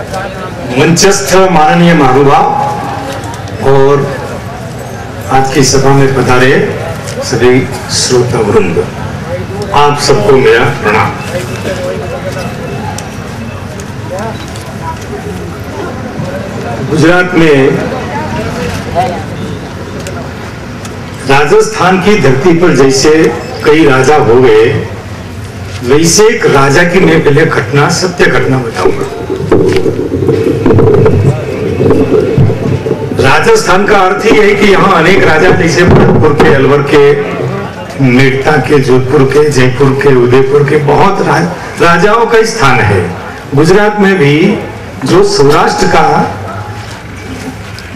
मंचस्थ माननीय महानुभाव और आज की सभा में पधारे सभी श्रोता वृंद, आप सबको मेरा प्रणाम। गुजरात में राजस्थान की धरती पर जैसे कई राजा हो गए, वैसे एक राजा की मैं पहले घटना, सत्य घटना बताऊंगा। राजस्थान का अर्थ ही है कि यहाँ अनेक राजा, जैसे भरतपुर के, अलवर के, मेड़ता के, जोधपुर के, जयपुर के, उदयपुर के, बहुत राजाओं का स्थान है। गुजरात में भी जो सौराष्ट्र का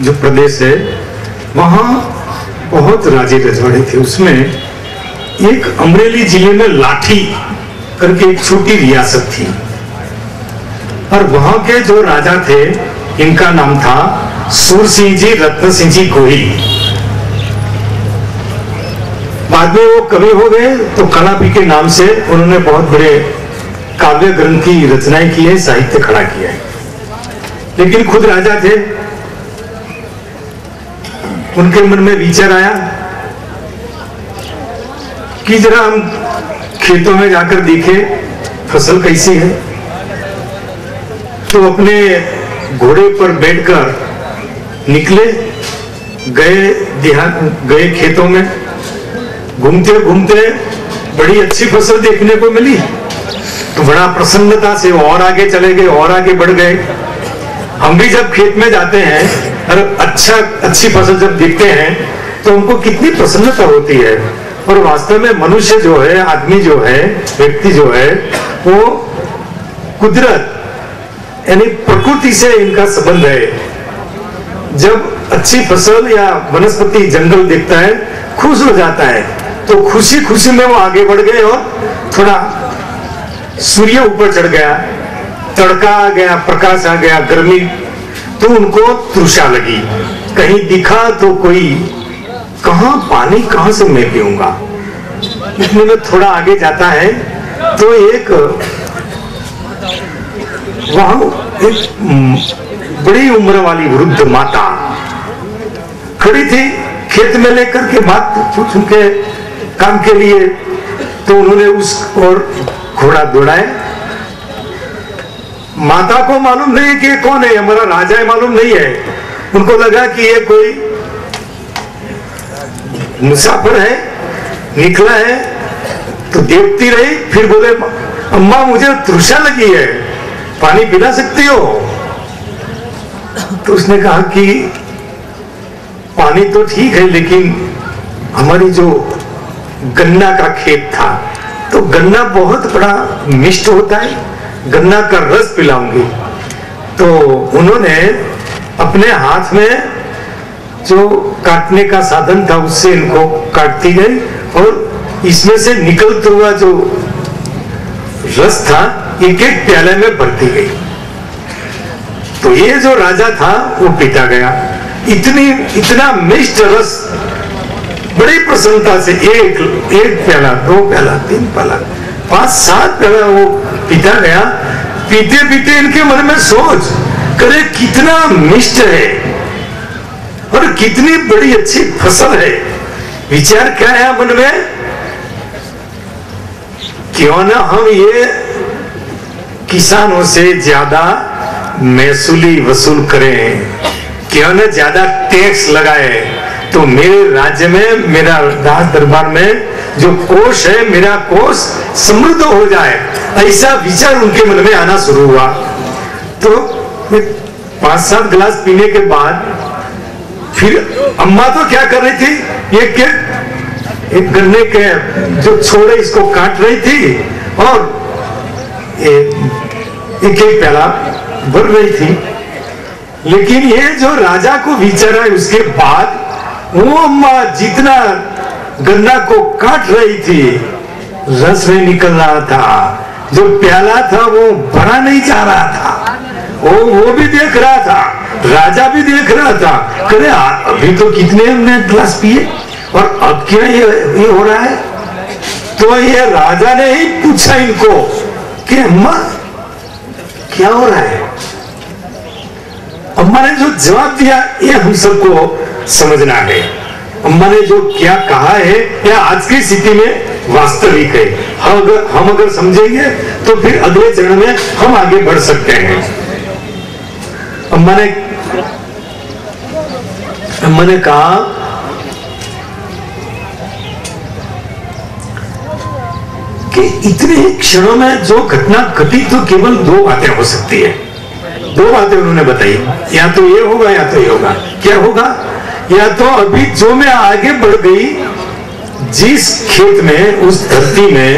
जो प्रदेश है, वहां बहुत राजे रजवाड़े थे। उसमें एक अमरेली जिले में लाठी करके एक छोटी रियासत थी, और वहां के जो राजा थे, इनका नाम था सूरसिंह जी, रत्न सिंह जी गोहिल। बाद में वो कवि हो गए, तो कलापी के नाम से उन्होंने बहुत बड़े काव्य ग्रंथ की रचनाएं की है, साहित्य खड़ा किया है, लेकिन खुद राजा थे। उनके मन में विचार आया कि जरा हम खेतों में जाकर देखे फसल कैसी है। तो अपने घोड़े पर बैठकर निकले, गए खेतों में। घूमते घूमते बड़ी अच्छी फसल देखने को मिली, तो बड़ा प्रसन्नता से और आगे चले गए, और आगे बढ़ गए। हम भी जब खेत में जाते हैं और अच्छी फसल जब देखते हैं तो हमको कितनी प्रसन्नता होती है। और वास्तव में मनुष्य जो है, आदमी जो है, व्यक्ति जो है, वो कुदरत यानी प्रकृति से इनका संबंध है। जब अच्छी फसल या वनस्पति, जंगल दिखता है, खुश हो जाता है, तो खुशी खुशी में वो आगे बढ़ गए। और थोड़ा सूर्य ऊपर चढ़ गया, तड़का आ गया, प्रकाश आ गया, गर्मी, तो उनको तृषा लगी। कहीं दिखा तो कोई, कहां पानी कहां से मैं पीऊंगा। इतने में थोड़ा आगे जाता है तो एक वहां एक बड़ी उम्र वाली वृद्ध माता खड़ी थी, खेत में लेकर के बात पूछ उनके काम के लिए। तो उन्होंने उस और घोड़ा दौड़ाया। माता को मालूम नहीं कि कौन है, हमारा राजा है, मालूम नहीं है। उनको लगा कि ये कोई मुसाफिर है, निकला है, तो देखती रही। फिर बोले, अम्मा मुझे तृषा लगी है, पानी पिला सकती हो? तो उसने कहा कि पानी तो ठीक है, लेकिन हमारी जो गन्ना का खेत था, तो गन्ना बहुत बड़ा मिष्ट होता है, गन्ना का रस पिलाऊंगी। तो उन्होंने अपने हाथ में जो काटने का साधन था, उससे इनको काटती गई, और इसमें से निकलता हुआ जो रस था, एक एक प्याले में भरती गई। तो ये जो राजा था वो पीता गया। इतना मिष्ट रस, बड़ी प्रसन्नता से एक प्याला, 2 प्याला, 3 प्याला, 5, 7 प्याला वो पीता गया। पीते पीते इनके मन में सोच करे, कितना मिष्ट है और कितनी बड़ी अच्छी फसल है। विचार क्या है मन में, क्यों ना हम ये किसानों से ज्यादा महसूली वसूल करें, क्यों ना ज्यादा टैक्स लगाए, तो मेरे राज्य में, मेरा राज दरबार में जो कोष है, मेरा कोष समृद्ध हो जाए। ऐसा विचार उनके मन में आना शुरू हुआ। तो 5-7 गिलास पीने के बाद फिर अम्मा तो क्या कर रही थी, एक गन्ने के जो छोड़े इसको काट रही थी, और एक प्याला भर रही थी। लेकिन ये जो राजा को विचार है, उसके बाद वो अम्मा जितना गन्ना को काट रही थी, रस में निकल रहा था, जो प्याला था वो भरा नहीं जा रहा था। वो भी देख रहा था, राजा भी देख रहा था। करे अभी तो कितने हमने गिलास पिए, और अब क्या ये हो रहा है। तो ये राजा ने ही पूछा इनको कि अम्मा क्या हो रहा है। अम्मा ने जो जवाब दिया ये हम सबको समझना है। अम्मा ने जो क्या कहा है यह आज की स्थिति में वास्तविक है। हम अगर समझेंगे तो फिर अगले चरण में हम आगे बढ़ सकते हैं। अम्मा ने कहा कि इतने क्षणों में जो घटना घटी तो केवल दो बातें हो सकती है। दो बातें उन्होंने बताई, या तो ये होगा या तो ये होगा। क्या होगा? या तो अभी जो मैं आगे बढ़ गई जिस खेत में, उस धरती में,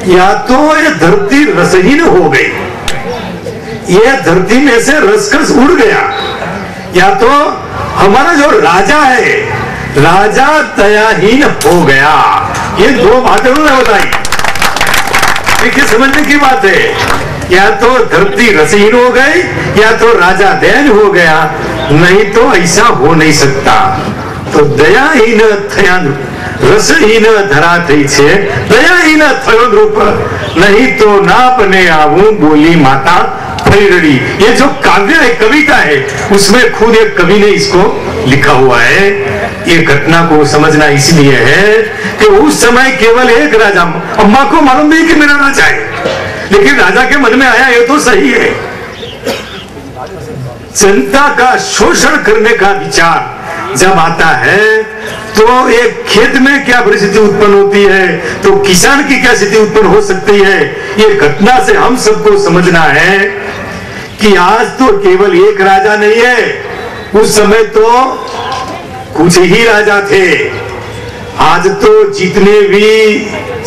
या तो ये धरती रसहीन हो गई, ये धरती में से रसकस उड़ गया, या तो हमारा जो राजा है राजा दयाहीन हो गया। ये दो बातें उन्होंने बताई। देखिए समझने की बात है, या तो धरती रसहीन हो गई या तो राजा दयाहीन हो गया, नहीं तो ऐसा हो नहीं सकता। तो दयाहीन थया रसहीन धरा थई छे, दयाहीन थयो रूप, नहीं तो ना बने आवूं बोली माता फैरड़ी। ये जो काव्य है, कविता है, उसमें खुद एक कवि ने इसको लिखा हुआ है। ये घटना को समझना इसलिए है कि उस समय केवल एक राजा, अम्मा को मालूम नहीं कि मेरा राजा है, लेकिन राजा के मन में आया ये तो सही है। जनता का शोषण करने का विचार जब आता है तो एक खेत में क्या परिस्थिति उत्पन्न होती है, तो किसान की क्या स्थिति उत्पन्न हो सकती है। ये घटना से हम सबको समझना है कि आज तो केवल एक राजा नहीं है, उस समय तो कुछ ही राजा थे। आज तो जितने भी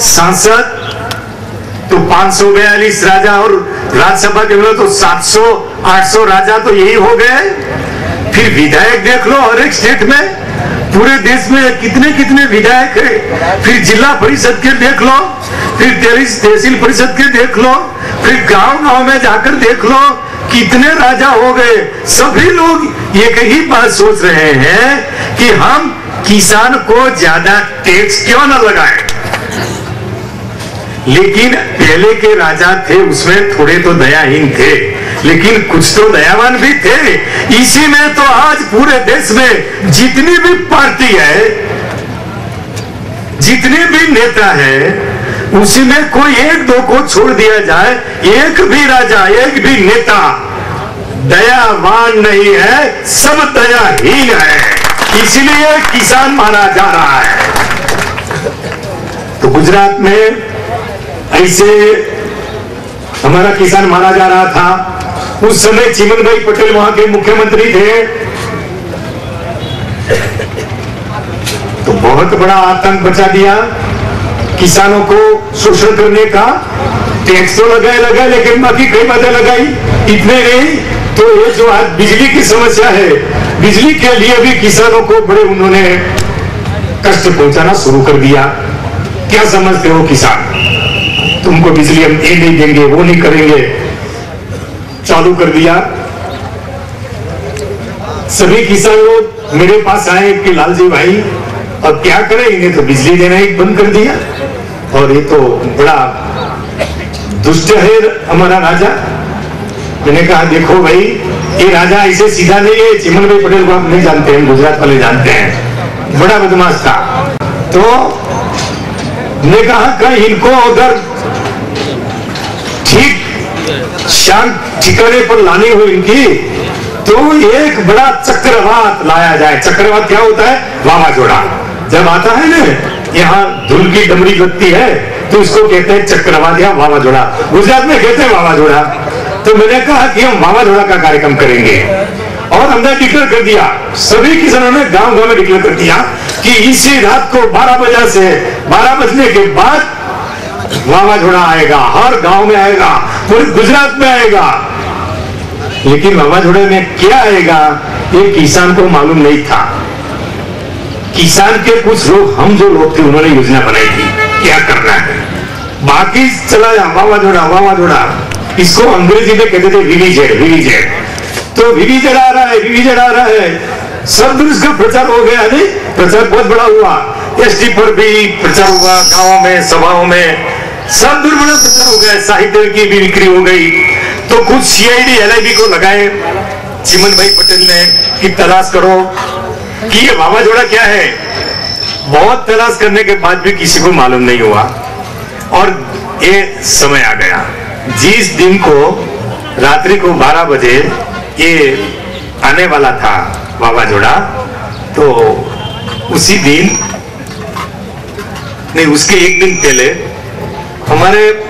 सांसद तो 542 राजा, और राज्यसभा के तो 700-800 राजा तो यही हो गए। फिर विधायक देख लो, हर एक स्टेट में, पूरे देश में कितने कितने विधायक है। फिर जिला परिषद के देख लो, फिर तहसील परिषद के देख लो, फिर गांव-गांव में जाकर देख लो, कितने राजा हो गए। सभी लोग एक ही बात सोच रहे हैं कि हम किसान को ज्यादा टैक्स क्यों न लगाएं। लेकिन पहले के राजा थे उसमें थोड़े तो दयाहीन थे, लेकिन कुछ तो दयावान भी थे। इसी में तो आज पूरे देश में जितनी भी पार्टी है, जितने भी नेता है, उसी में कोई एक दो को छोड़ दिया जाए, एक भी राजा, एक भी नेता दयावान नहीं है, सब दयाहीन है। इसलिए किसान माना जा रहा है। तो गुजरात में ऐसे हमारा किसान माना जा रहा था। उस समय चिमनभाई पटेल वहां के मुख्यमंत्री थे। तो बहुत बड़ा आतंक बचा दिया किसानों को शोषण करने का। टैक्स तो लगाए लेकिन बाकी कई बातें लगाई, इतने नहीं। तो ये जो आज बिजली की समस्या है, बिजली के लिए भी किसानों को बड़े उन्होंने कष्ट पहुंचाना शुरू कर दिया। क्या समझते हो किसान, तुमको बिजली हम ये नहीं देंगे, वो नहीं करेंगे, चालू कर दिया। सभी किसान लोग मेरे पास आए कि लालजी भाई अब क्या करें, इन्हें तो बिजली देना ही बंद कर दिया, और ये तो बड़ा दुष्ट है हमारा राजा। मैंने कहा देखो भाई, ये राजा ऐसे सीधा नहीं है। चिमनभाई पटेल को आप नहीं जानते, हम गुजरात वाले जानते हैं, बड़ा बदमाश था। तो मैंने कहा कि इनको अगर ठीक शांत ठिकाने पर लानी हो इनकी, तो एक बड़ा चक्रवात लाया जाए। चक्रवात क्या होता है? वावाजोड़ा। जब आता है ना, यहाँ धूल की डमरी लगती है तो इसको कहते हैं चक्रवात या वावाजोड़ा, गुजरात में कहते हैं वावाजोड़ा। तो मैंने कहा कि हम वावाजोड़ा का कार्यक्रम करेंगे, और हमने डिक्लेयर कर दिया, सभी किसानों ने गांव गांव में डिक्लेयर कर दिया कि इसी रात को 12 बजने के बाद वावाजोड़ा आएगा, हर गांव में आएगा, पूरे गुजरात में आएगा। लेकिन वावाजोड़े में क्या आएगा ये किसान को मालूम नहीं था। किसान के कुछ लोग, हम जो लोग थे, उन्होंने योजना बनाई थी क्या करना है, बाकी चला वावाजोड़ा। इसको अंग्रेजी में कहते थे विवीजेड। तो विवीजेड आ रहा है, सब दूर इसका प्रचार हो गया। नहीं, प्रचार बहुत बड़ा हुआ, एसटी पर भी प्रचार हुआ, गांवों में, सभाओं में, सब दूर बड़ा प्रचार हो गया। साहित्य की भी बिक्री हो गई। तो कुछ CID LIB को लगाए, चिमन भाई पटेल ने कि तलाश करो कि ये वावाजोड़ा क्या है। बहुत तलाश करने के बाद भी किसी को मालूम नहीं हुआ और ये समय आ गया जिस दिन को रात्रि को 12 बजे ये आने वाला था वावाजोड़ा, तो उसी दिन नहीं उसके एक दिन पहले हमारे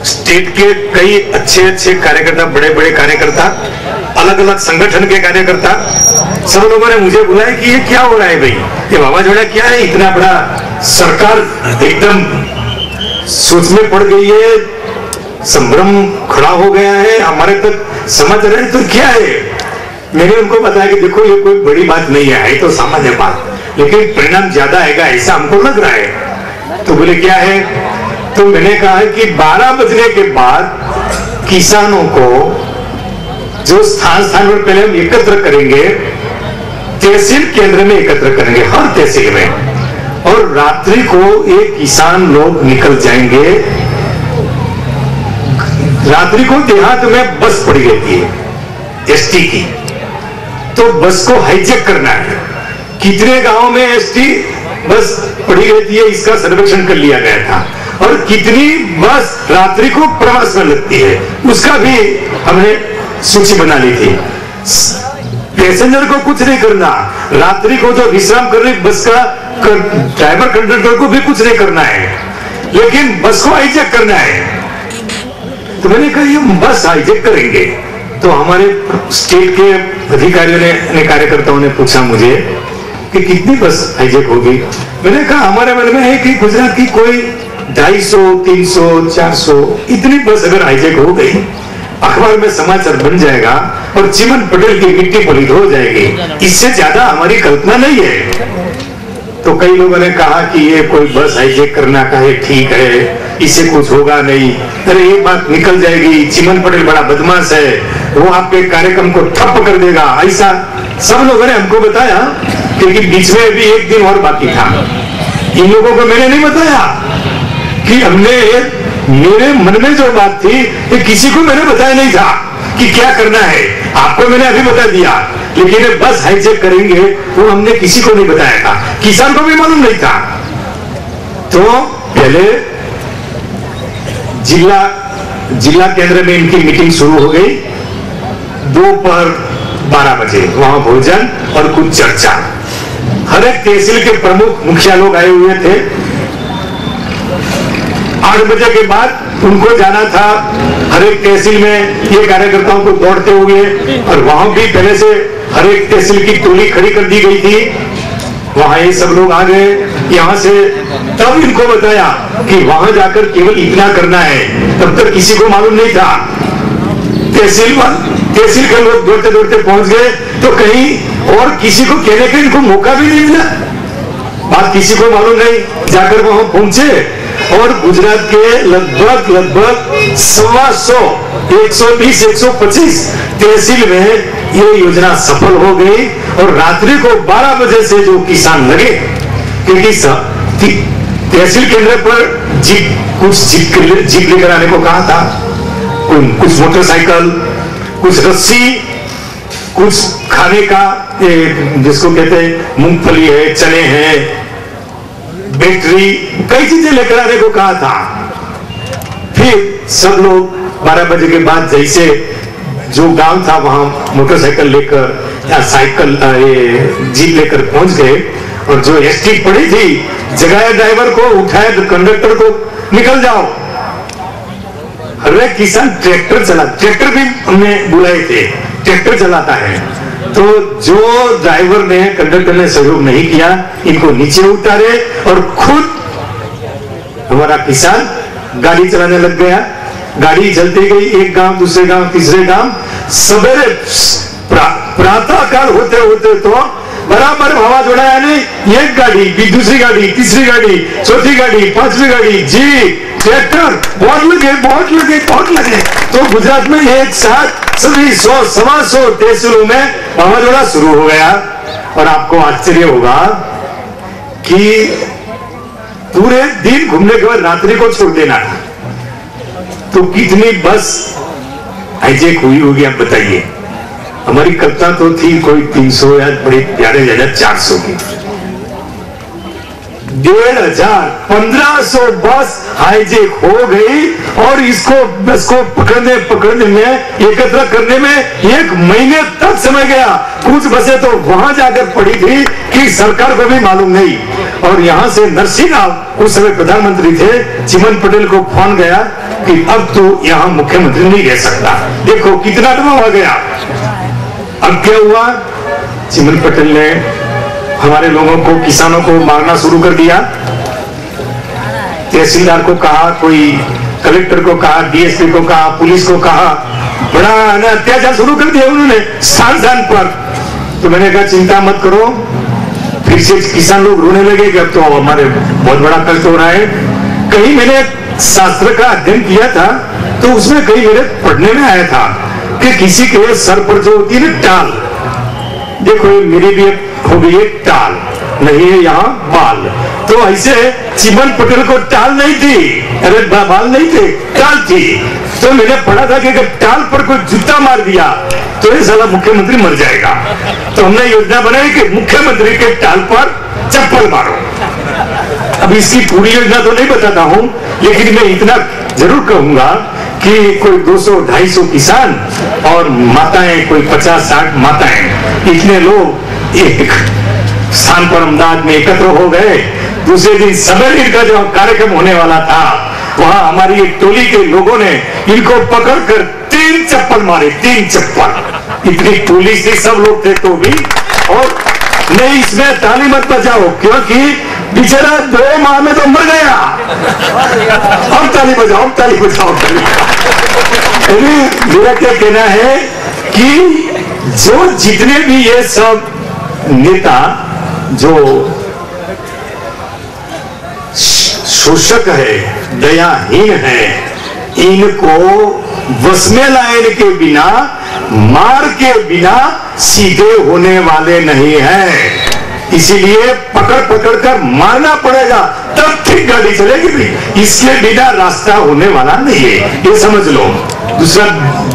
स्टेट के कई अच्छे अच्छे कार्यकर्ता, बड़े बड़े कार्यकर्ता, अलग अलग संगठन के कार्यकर्ता, सब लोगों ने मुझे बुलाया कि ये क्या हो रहा है भाई, ये वावाजोड़ा क्या है, इतना बड़ा सरकार एकदम सोच में पड़ गई है, संभ्रम खड़ा हो गया है, हमारे तक समझ रहे तो क्या है। मैंने उनको बताया कि देखो ये कोई बड़ी बात नहीं है तो सामान्य बात, लेकिन परिणाम ज्यादा आएगा ऐसा हमको लग रहा है। तो बोले क्या है, तो मैंने कहा कि 12 बजने के बाद किसानों को जो स्थान पर पहले हम एकत्र करेंगे, तहसील केंद्र में एकत्र करेंगे, हर तहसील में, और रात्रि को एक किसान लोग निकल जाएंगे। रात्रि को देहात में बस पड़ी रहती है एसटी की, तो बस को हाईजेक करना है। कितने गांव में एसटी बस पड़ी रहती है इसका सर्वेक्षण कर लिया गया था, और कितनी बस रात्रि को प्रवास में लगती है उसका भी हमने सूची बना ली थी। पैसेंजर को कुछ नहीं करना, रात्रि को जो विश्राम कर रही बस का ड्राइवर कंडक्टर को भी कुछ नहीं करना है, लेकिन बस को हाईजेक करना है। तो मैंने कहा ये बस हाईजेक करेंगे। तो हमारे स्टेट के अधिकारियों ने कार्यकर्ताओं ने पूछा मुझे कि कितनी बस हाईजेक होगी। मैंने कहा हमारे मन में है कि गुजरात की कोई 250, 300, 400 इतनी बस अगर हाईजेक हो गई, अखबार में समाचार बन जाएगा और चिमन पटेल की मिट्टी पलीत हो जाएगी, इससे ज्यादा हमारी कल्पना नहीं है। तो कई लोगों ने कहा कि ये कोई बस हाईजेक करना का है, ठीक है, इससे कुछ होगा नहीं, अरे ये बात निकल जाएगी, चिमन पटेल बड़ा बदमाश है, वो आपके कार्यक्रम को ठप कर देगा, ऐसा सब लोगों ने हमको बताया। क्योंकि बीच में भी एक दिन और बाकी था, इन लोगों को मैंने नहीं बताया कि मेरे मन में जो बात थी ये किसी को मैंने बताया नहीं था कि क्या करना है। आपको मैंने अभी बता दिया, लेकिन बस हाईजेक करेंगे वो हमने किसी को नहीं बताया था, किसान को भी मालूम नहीं था। तो पहले जिला केंद्र में इनकी मीटिंग शुरू हो गई, दोपहर 12 बजे वहां भोजन और कुछ चर्चा। हर एक तहसील के प्रमुख मुखिया लोग आए हुए थे। 8 बजे के बाद उनको जाना था हर एक तहसील में, ये कार्यकर्ताओं को दौड़ते हुए, और वहां भी पहले से हर एक तहसील की टोली खड़ी कर दी गई थी। वहां ये सब लोग आ गए यहाँ से, तब इनको बताया कि वहां जाकर केवल इतना करना है, तब तक किसी को मालूम नहीं था। तहसील के लोग दौड़ते दौड़ते पहुंच गए, तो कहीं और किसी को कहने का इनको मौका भी नहीं मिला, बात किसी को मालूम नहीं। जाकर वहां पहुंचे और गुजरात के लगभग 125, 125 तहसील में ये योजना सफल हो गई। और रात्रि को 12 बजे से जो किसान लगे, क्योंकि तहसील केंद्र पर जीप लेकर आने को कहा था, कुछ मोटरसाइकिल, कुछ रस्सी, कुछ खाने का, जिसको कहते हैं मूंगफली है, चने हैं, बैटरी, कई चीजें लेकर आने को कहा था। फिर सब लोग 12 बजे के बाद जैसे जो गांव था वहां मोटरसाइकिल लेकर या साइकिल जीप लेकर पहुंच गए, और जो एसटी पड़ी थी जगाया ड्राइवर को, उठाया कंडक्टर को, निकल जाओ। अरे किसान ट्रैक्टर चला, ट्रैक्टर भी हमने बुलाए थे, ट्रैक्टर चलाता है। तो जो ड्राइवर ने, कंडक्टर ने सहयोग नहीं किया, इनको नीचे उतारे और खुद हमारा किसान गाड़ी चलाने लग गया। गाड़ी चलती गई, एक गांव, दूसरे गांव, तीसरे गांव। सवेरे प्रातः काल होते होते तो बराबर वावाजोड़ा यानी एक गाड़ी, फिर दूसरी गाड़ी, तीसरी गाड़ी, चौथी गाड़ी, पांचवी गाड़ी, जीप, ट्रैक्टर, बहुत लगे। तो गुजरात में एक साथ सभी 100, 125 तहसीलों में वावाजोड़ा शुरू हो गया। और आपको आश्चर्य होगा कि पूरे दिन घूमने के बाद रात्रि को छोड़ देना था, तो कितनी बस हाईजेक हुई होगी आप बताइए। हमारी कल्पना तो थी कोई 300 या बड़े प्यारे ज्यादा 400 की। 1500 1500 बस हाईजेक हो गई और इसको बस को पकड़ने में, एकत्र करने में 1 महीने तक समय गया। कुछ बसें तो वहां जाकर पड़ी थी कि सरकार को भी मालूम नहीं। और यहां से नरसिंह राव उस समय प्रधानमंत्री थे, चिमन पटेल को फोन गया कि अब तो यहां मुख्यमंत्री नहीं रह सकता। देखो कितना दबाव आ गया। अब क्या हुआ, चिमन पटेल ने हमारे लोगों को, किसानों को मारना शुरू कर दिया। तहसीलदार को कहा, कोई कलेक्टर को कहा, डीएसपी को कहा, पुलिस को कहा, बड़ा अत्याचार शुरू कर दिया उन्होंने स्थान पर। तो मैंने कहा चिंता मत करो। फिर से किसान लोग रोने लगे कि अब तो हमारे बहुत बड़ा कष्ट हो रहा है। कहीं मैंने शास्त्र का अध्ययन किया था तो उसमें कहीं मेरे पढ़ने में आया था कि किसी के सर पर जो होती है ना टाल, देखो मेरी भी हो गई एक टाल, नहीं है यहाँ बाल। तो ऐसे चिमन पटेल को टाल नहीं थी, अरे बाल नहीं थे, टाल थी। तो मैंने पढ़ा था कि अगर टाल पर कोई जूता मार दिया तो ये साला मुख्यमंत्री मर जाएगा। तो हमने योजना बनाई कि मुख्यमंत्री के टाल पर चप्पल मारो। अब इसकी पूरी योजना तो नहीं बताता हूं, लेकिन मैं इतना जरूर कहूंगा कि कोई 200-250 किसान और माताएं, कोई 50-60 माताएं, इतने लोग एक स्थान पर अहमदाबाद में एकत्र हो गए। दूसरे दिन सवेरे का जो कार्यक्रम होने वाला था, वहां हमारी एक टोली के लोगों ने इनको पकड़कर 3 चप्पल मारे, 3 चप्पल। इतनी टोली से सब लोग थे तो भी। और नहीं, इसमें ताली मत बजाओ क्योंकि बेचारा 2 माह में तो मर गया। अब ताली बजाओ, ताली बजाओ, ताली। मेरा क्या कहना है कि जो जितने भी ये सब नेता जो शोषक है, दयाहीन है, इनको वश में लाने के बिना, मार के बिना सीधे होने वाले नहीं हैं। इसीलिए पकड़ पकड़ कर मारना पड़ेगा, तब ठीक गाड़ी चलेगी भी। इसके बिना रास्ता होने वाला नहीं है, ये समझ लो। दूसरा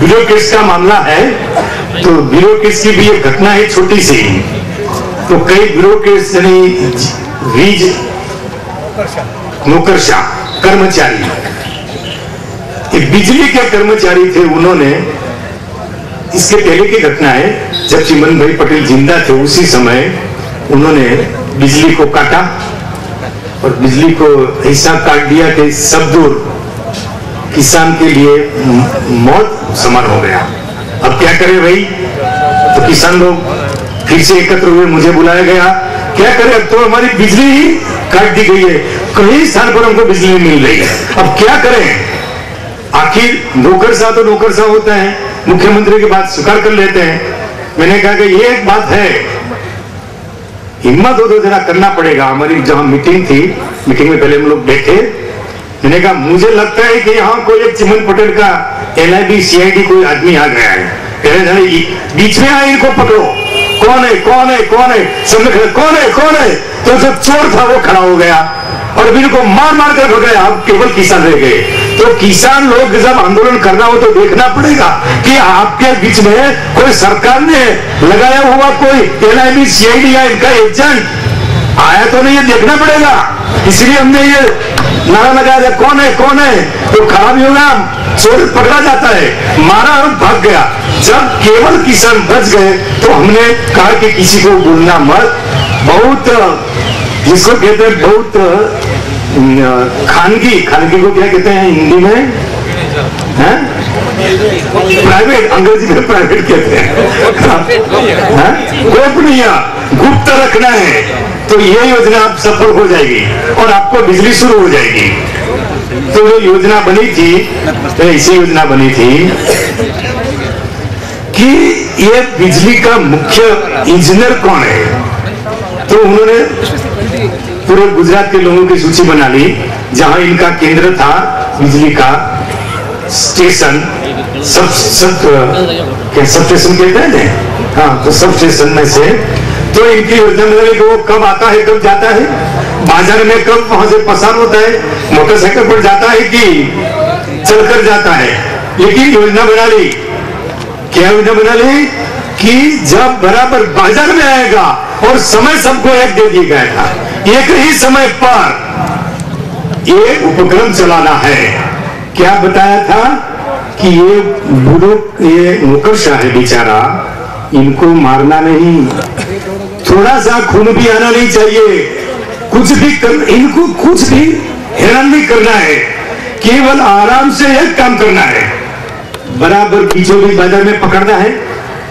ब्यूरोक्रेट्स का मामला है, तो ब्यूरोक्रेट्स की भी एक घटना है छोटी सी। तो कई ब्यूरोक्रेट्स यानी रीज नौकरशाह कर्मचारी, एक बिजली के कर्मचारी थे, उन्होंने, इसके पहले की घटना है, जब चिमन भाई पटेल जिंदा थे उसी समय उन्होंने बिजली को काटा और बिजली को ऐसा काट दिया कि सब दूर किसान के लिए मौत समान हो गया। अब क्या करें भाई, तो किसान लोग फिर से एकत्र हुए, मुझे बुलाया गया। क्या करें, अब तो हमारी बिजली ही काट दी गई है, कई स्थान पर हमको बिजली मिल रही है, अब क्या करें। आखिर नौकरशाह तो नौकरशाह होता है, मुख्यमंत्री की बात स्वीकार कर लेते हैं। मैंने कहा कि ये एक बात है, हिम्मत हो तो जरा करना पड़ेगा। हमारी जहां मीटिंग थी, मीटिंग में पहले हम लोग बैठे, मैंने कहा मुझे लगता है कि यहाँ कोई एक चिमन पटेल का LIB CID कोई आदमी आ गया है, बीच में आए, इनको पकड़ो, कौन है कौन है कौन है, सब में कौन है कौन है। तो जो चोर था वो खड़ा हो गया और इनको मार मार कर भगाया, अब केवल किसान रह गए। तो किसान लोग जब आंदोलन करना हो तो देखना पड़ेगा कि आपके बीच में कोई सरकार ने लगाया हुआ कोई LIB CID या इनका एजेंट आया तो नहीं, ये देखना पड़ेगा। इसलिए हमने ये नारा लगाया था, कौन है, तो खड़ा भी होगा, चोर पकड़ा जाता है, मारा और भाग गया। जब केवल किसान बच गए तो हमने कहा कि किसी को बोलना मत। बहुत, जिसको कहते हैं बहुत खानगी को क्या कहते हैं हिंदी में, प्राइवेट, अंग्रेजी में प्राइवेट कहते हैं, गोपनीय, गुप्त रखना है। तो ये योजना आप सफल हो जाएगी और आपको बिजली शुरू हो जाएगी। तो ये योजना बनी थी, ऐसी योजना बनी थी कि ये बिजली का मुख्य इंजीनियर कौन है। तो उन्होंने पूरे गुजरात के लोगों की सूची बना ली, जहां इनका केंद्र था बिजली का स्टेशन, सब स्टेशन कहते हैं, हाँ, तो सब स्टेशन में से तो इनकी योजना में कि वो कब आता है कब जाता है, बाजार में कब वहां से पसार होता है, मोटरसाइकिल पर जाता है कि चलकर जाता है। लेकिन योजना बना ली, क्या योजना बना ली कि जब बराबर बाजार में आएगा और समय सबको एक दे दिया गया था, एक ही समय पर ये उपक्रम चलाना है। क्या बताया था कि ये बूढ़ो, ये नौकरशाह है बेचारा, इनको मारना नहीं, थोड़ा सा खून भी आना नहीं चाहिए, कुछ भी कर, इनको कुछ भी हैरान नहीं करना है, केवल आराम से एक काम करना है, बराबर बीचों बीच बाजार में पकड़ना है,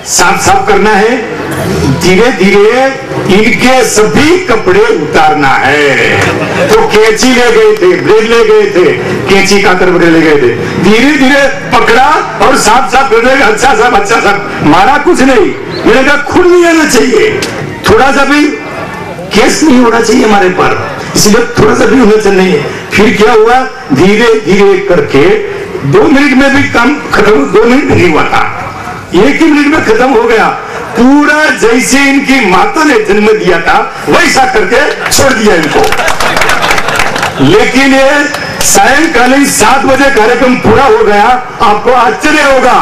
साफ साफ करना है, धीरे धीरे इनके सभी कपड़े उतारना है। तो कैंची ले गए थे, ब्लेड ले गए थे, कैंची कातर वगैरह ले गए थे, धीरे धीरे पकड़ा और साफ साफ करने का, अच्छा साफ मारा कुछ नहीं, मैंने कहा खून नहीं आना चाहिए, थोड़ा सा भी केस नहीं होना चाहिए हमारे पर, इसलिए थोड़ा सा भी होना चाहिए। फिर क्या हुआ, धीरे धीरे करके 2 मिनट में भी काम खत्म, 2 मिनट नहीं हुआ था, 1 ही मिनट में खत्म हो गया। पूरा जैसे इनकी माता ने जन्म दिया था वैसा करके छोड़ दिया इनको। लेकिन ये सायंकालीन 7 बजे कार्यक्रम पूरा हो गया। आपको आश्चर्य होगा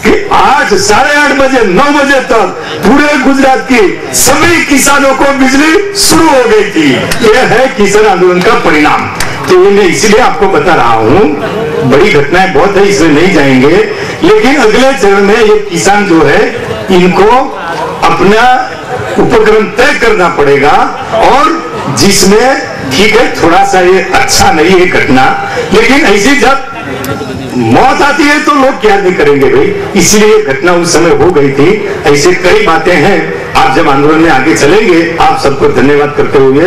कि आज 8:30 बजे 9 बजे तक पूरे गुजरात के सभी किसानों को बिजली शुरू हो गई थी। यह है किसान आंदोलन का परिणाम। तो ये मैं इसलिए आपको बता रहा हूं, बड़ी घटनाएं बहुत है, इसमें नहीं जाएंगे, लेकिन अगले चरण में ये किसान जो है इनको अपना उपक्रम तय करना पड़ेगा, और जिसमें ठीक है थोड़ा सा ये अच्छा नहीं है घटना, लेकिन ऐसी जब मौत आती है तो लोग क्या नहीं करेंगे भाई, इसलिए घटना उस समय हो गई थी। ऐसे कई बातें हैं। आप जब आंदोलन में आगे चलेंगे, आप सबको धन्यवाद करते हुए